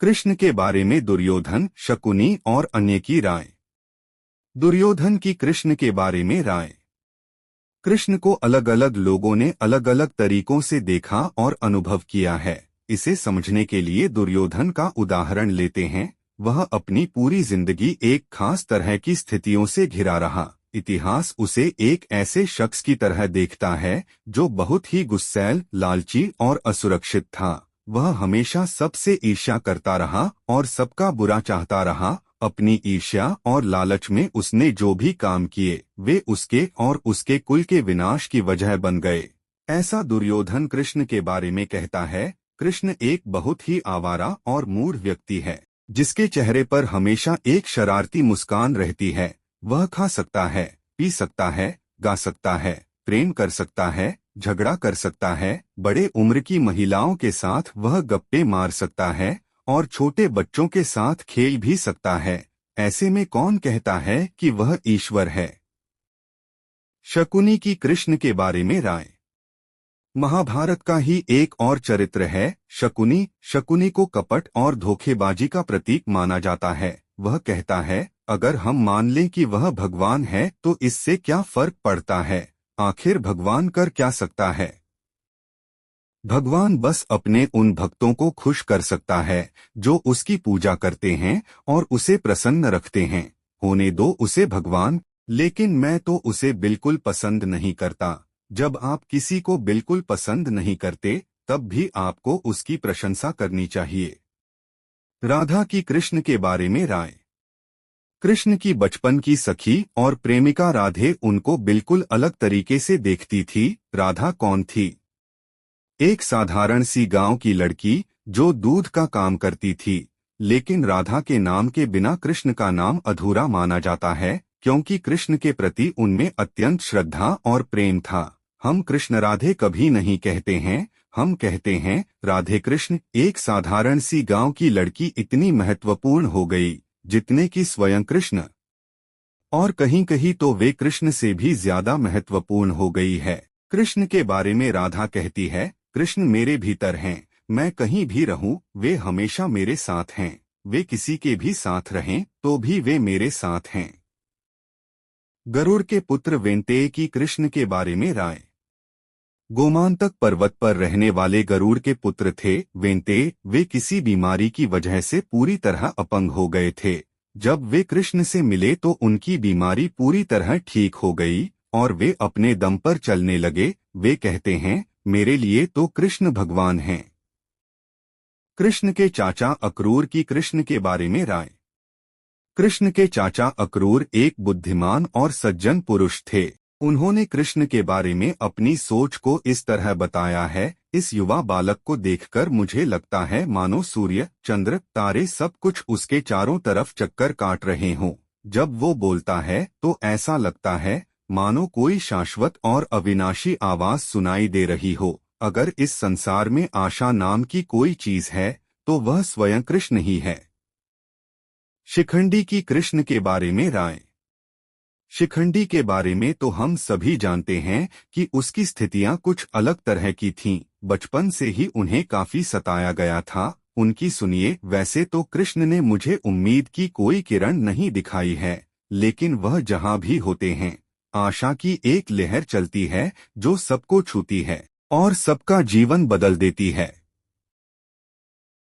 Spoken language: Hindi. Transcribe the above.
कृष्ण के बारे में दुर्योधन, शकुनी और अन्य की राय। दुर्योधन की कृष्ण के बारे में राय। कृष्ण को अलग अलग लोगों ने अलग अलग तरीकों से देखा और अनुभव किया है। इसे समझने के लिए दुर्योधन का उदाहरण लेते हैं। वह अपनी पूरी जिंदगी एक खास तरह की स्थितियों से घिरा रहा। इतिहास उसे एक ऐसे शख्स की तरह देखता है जो बहुत ही गुस्सैल, लालची और असुरक्षित था। वह हमेशा सबसे ईर्ष्या करता रहा और सबका बुरा चाहता रहा। अपनी ईर्ष्या और लालच में उसने जो भी काम किए वे उसके और उसके कुल के विनाश की वजह बन गए। ऐसा दुर्योधन कृष्ण के बारे में कहता है। कृष्ण एक बहुत ही आवारा और मूढ़ व्यक्ति है, जिसके चेहरे पर हमेशा एक शरारती मुस्कान रहती है। वह खा सकता है, पी सकता है, गा सकता है, प्रेम कर सकता है, झगड़ा कर सकता है। बड़े उम्र की महिलाओं के साथ वह गप्पे मार सकता है और छोटे बच्चों के साथ खेल भी सकता है। ऐसे में कौन कहता है कि वह ईश्वर है? शकुनी की कृष्ण के बारे में राय। महाभारत का ही एक और चरित्र है शकुनी। शकुनी को कपट और धोखेबाजी का प्रतीक माना जाता है। वह कहता है, अगर हम मान लें कि वह भगवान है तो इससे क्या फर्क पड़ता है? आखिर भगवान कर क्या सकता है? भगवान बस अपने उन भक्तों को खुश कर सकता है जो उसकी पूजा करते हैं और उसे प्रसन्न रखते हैं। होने दो उसे भगवान। लेकिन मैं तो उसे बिल्कुल पसंद नहीं करता। जब आप किसी को बिल्कुल पसंद नहीं करते तब भी आपको उसकी प्रशंसा करनी चाहिए। राधा की कृष्ण के बारे में राय। कृष्ण की बचपन की सखी और प्रेमिका राधे उनको बिल्कुल अलग तरीके से देखती थी। राधा कौन थी? एक साधारण सी गांव की लड़की जो दूध का काम करती थी। लेकिन राधा के नाम के बिना कृष्ण का नाम अधूरा माना जाता है, क्योंकि कृष्ण के प्रति उनमें अत्यंत श्रद्धा और प्रेम था। हम कृष्ण राधे कभी नहीं कहते हैं, हम कहते हैं राधे कृष्ण। एक साधारण सी गांव की लड़की इतनी महत्वपूर्ण हो गई जितने कि स्वयं कृष्ण। और कहीं कहीं तो वे कृष्ण से भी ज्यादा महत्वपूर्ण हो गई है। कृष्ण के बारे में राधा कहती है, कृष्ण मेरे भीतर हैं। मैं कहीं भी रहूं, वे हमेशा मेरे साथ हैं। वे किसी के भी साथ रहें तो भी वे मेरे साथ हैं। गरुड़ के पुत्र वेंतेय की कृष्ण के बारे में राय। गोमांतक पर्वत पर रहने वाले गरुड़ के पुत्र थे वेंतेय। वे किसी बीमारी की वजह से पूरी तरह अपंग हो गए थे। जब वे कृष्ण से मिले तो उनकी बीमारी पूरी तरह ठीक हो गई और वे अपने दम पर चलने लगे। वे कहते हैं, मेरे लिए तो कृष्ण भगवान हैं। कृष्ण के चाचा अक्रूर की कृष्ण के बारे में राय। कृष्ण के चाचा अक्रूर एक बुद्धिमान और सज्जन पुरुष थे। उन्होंने कृष्ण के बारे में अपनी सोच को इस तरह बताया है, इस युवा बालक को देखकर मुझे लगता है मानो सूर्य, चंद्र, तारे सब कुछ उसके चारों तरफ चक्कर काट रहे हों। जब वो बोलता है तो ऐसा लगता है मानो कोई शाश्वत और अविनाशी आवाज सुनाई दे रही हो। अगर इस संसार में आशा नाम की कोई चीज है तो वह स्वयं कृष्ण ही है। शिखंडी की कृष्ण के बारे में राय। शिखंडी के बारे में तो हम सभी जानते हैं कि उसकी स्थितियां कुछ अलग तरह की थीं। बचपन से ही उन्हें काफी सताया गया था। उनकी सुनिए, वैसे तो कृष्ण ने मुझे उम्मीद की कोई किरण नहीं दिखाई है, लेकिन वह जहां भी होते हैं आशा की एक लहर चलती है जो सबको छूती है और सबका जीवन बदल देती है।